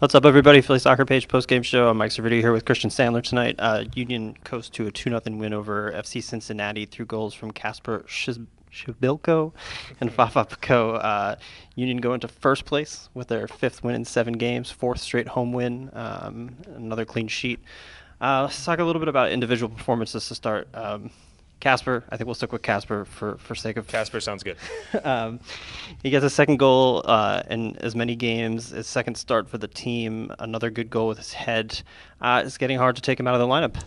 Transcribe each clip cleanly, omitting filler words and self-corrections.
What's up, everybody? Philly Soccer Page Postgame Show. I'm Mike Cerviti here with Christian Sandler tonight. Union coast to a 2-0 win over FC Cincinnati through goals from Kasper Shibilko and Fafa Pico. Union go into first place with their fifth win in 7 games, fourth straight home win, another clean sheet. Let's talk a little bit about individual performances to start. Kasper, I think we'll stick with Kasper for sake of. Kasper sounds good. He gets a second goal in as many games. His second start for the team. Another good goal with his head. It's getting hard to take him out of the lineup.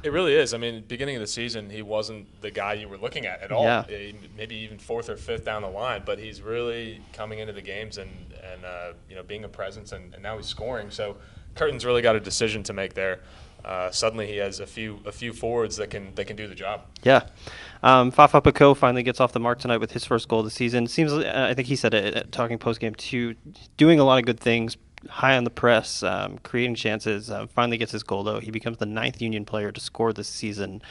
It really is. I mean, beginning of the season, he wasn't the guy you were looking at all. Yeah. Maybe even fourth or fifth down the line, but he's really coming into the games and being a presence, and now he's scoring. So Curtin's really got a decision to make there. Suddenly he has a few forwards that can do the job. Yeah. Fafa Pico finally gets off the mark tonight with his first goal of the season. Seems, I think he said it talking post-game too, doing a lot of good things, high on the press, creating chances. Finally gets his goal, though. He becomes the 9th Union player to score this season,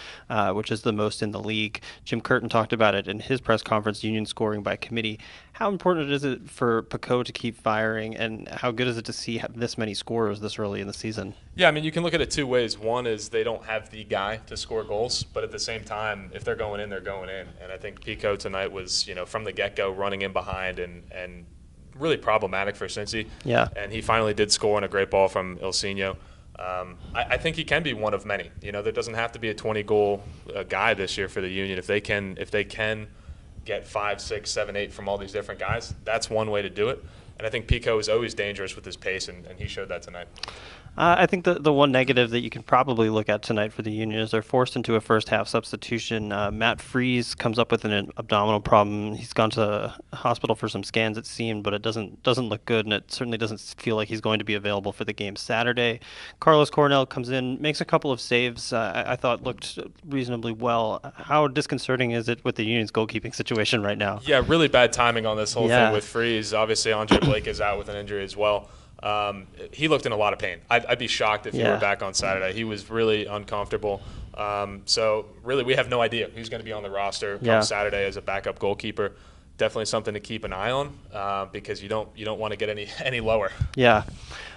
which is the most in the league. Jim Curtin talked about it in his press conference, Union scoring by committee. How important is it for Pico to keep firing, and how good is it to see this many scorers this early in the season? Yeah, I mean, you can look at it two ways. One is they don't have the guy to score goals, but at the same time, if they're going in, they're going in. And I think Pico tonight was, from the get-go running in behind and really problematic for Cincy. Yeah. And he finally did score on a great ball from Ilsinho. I think he can be one of many. There doesn't have to be a 20-goal guy this year for the Union. If they can get 5, 6, 7, 8 from all these different guys, that's one way to do it. And I think Pico is always dangerous with his pace, and he showed that tonight. I think the one negative that you can probably look at tonight for the Union is they're forced into a first-half substitution. Matt Freese comes up with an abdominal problem. He's gone to hospital for some scans, it seemed, but it doesn't look good, and it certainly doesn't feel like he's going to be available for the game Saturday. Carlos Cornell comes in, makes a couple of saves. I thought looked reasonably well. How disconcerting is it with the Union's goalkeeping situation right now? Yeah, really bad timing on this whole thing with Freese. Obviously, Andre Blake is out with an injury as well. He looked in a lot of pain. I'd be shocked if he were back on Saturday. He was really uncomfortable. So really, we have no idea who's going to be on the roster come Saturday as a backup goalkeeper. Definitely something to keep an eye on because you don't want to get any lower. Yeah.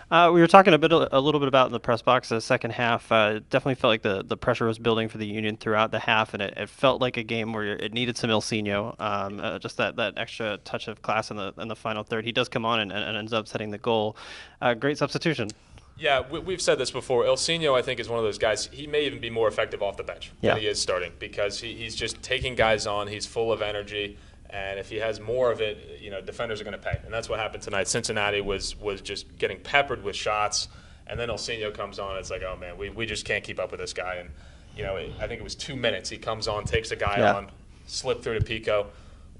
We were talking a little bit about in the press box the second half. Definitely felt like the pressure was building for the Union throughout the half, and it felt like a game where it needed some Ilsinho, just that extra touch of class in the final third. He does come on and ends up setting the goal. Great substitution. Yeah, we've said this before. Ilsinho, I think, is one of those guys. He may even be more effective off the bench than he is starting because he's just taking guys on. He's full of energy. And if he has more of it, defenders are going to pay. And that's what happened tonight. Cincinnati was just getting peppered with shots. And then Ilsinho comes on. It's like, oh, man, we just can't keep up with this guy. And, I think it was 2 minutes. He comes on, takes a guy on, slip through to Pico.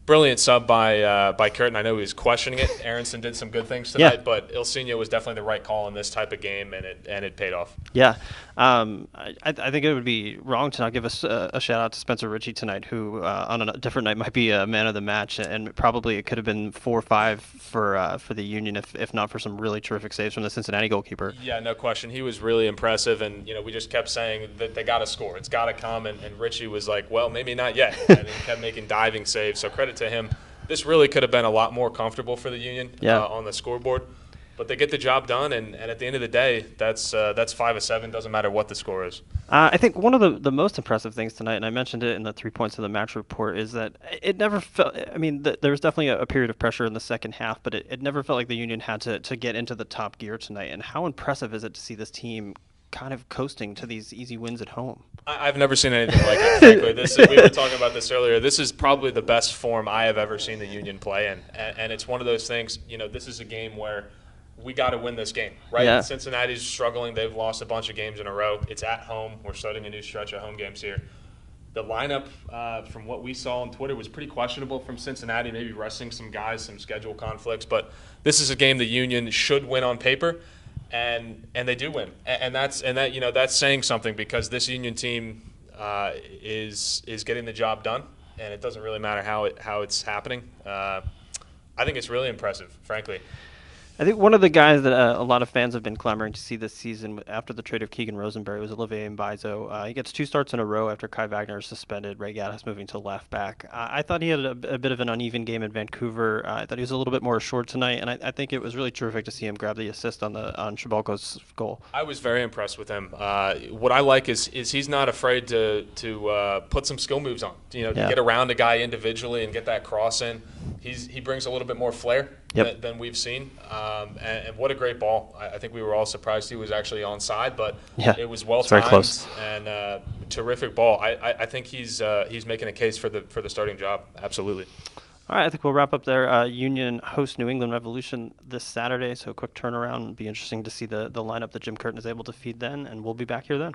Brilliant sub by Curtin. I know he was questioning it. Aronson did some good things tonight, but Ilsinho was definitely the right call in this type of game, and it paid off. Yeah. I think it would be wrong to not give us a shout out to Spencer Ritchie tonight, who on a different night might be a man of the match, and probably it could have been 4 or 5 for the Union if not for some really terrific saves from the Cincinnati goalkeeper. Yeah, no question. He was really impressive, and we just kept saying that they got to score. It's got to come, and Ritchie was like, well, maybe not yet, and he kept making diving saves. So credit to him. This really could have been a lot more comfortable for the Union on the scoreboard. But they get the job done, and at the end of the day, that's 5 of 7. Doesn't matter what the score is. I think one of the most impressive things tonight, and I mentioned it in the 3 points of the match report, is that it never felt. I mean, there was definitely a period of pressure in the second half, but it never felt like the Union had to get into the top gear tonight. And how impressive is it to see this team kind of coasting to these easy wins at home? I've never seen anything like it, frankly. We were talking about this earlier. This is probably the best form I have ever seen the Union play in. And it's one of those things, this is a game where we got to win this game, right? Yeah. Cincinnati's struggling. They've lost a bunch of games in a row. It's at home. We're starting a new stretch of home games here. The lineup, from what we saw on Twitter, was pretty questionable from Cincinnati, maybe resting some guys, some schedule conflicts. But this is a game the Union should win on paper. And they do win, and that's saying something because this Union team is getting the job done, and it doesn't really matter how it's happening. I think it's really impressive, frankly. I think one of the guys that a lot of fans have been clamoring to see this season after the trade of Keegan Rosenberry was Olivier Mbaizo. He gets 2 starts in a row after Kai Wagner is suspended. Ray Gaddis moving to left back. I thought he had a bit of an uneven game in Vancouver. I thought he was a little bit more assured tonight, and I think it was really terrific to see him grab the assist on Shabalko's goal. I was very impressed with him. What I like is he's not afraid to put some skill moves on. To get around a guy individually and get that cross in. He brings a little bit more flair than we've seen. And what a great ball. I think we were all surprised he was actually onside, but it was well timed and terrific ball. I think he's making a case for the starting job. Absolutely. All right, I think we'll wrap up there. Union hosts New England Revolution this Saturday, so a quick turnaround. It'll be interesting to see the lineup that Jim Curtin is able to feed then, and we'll be back here then.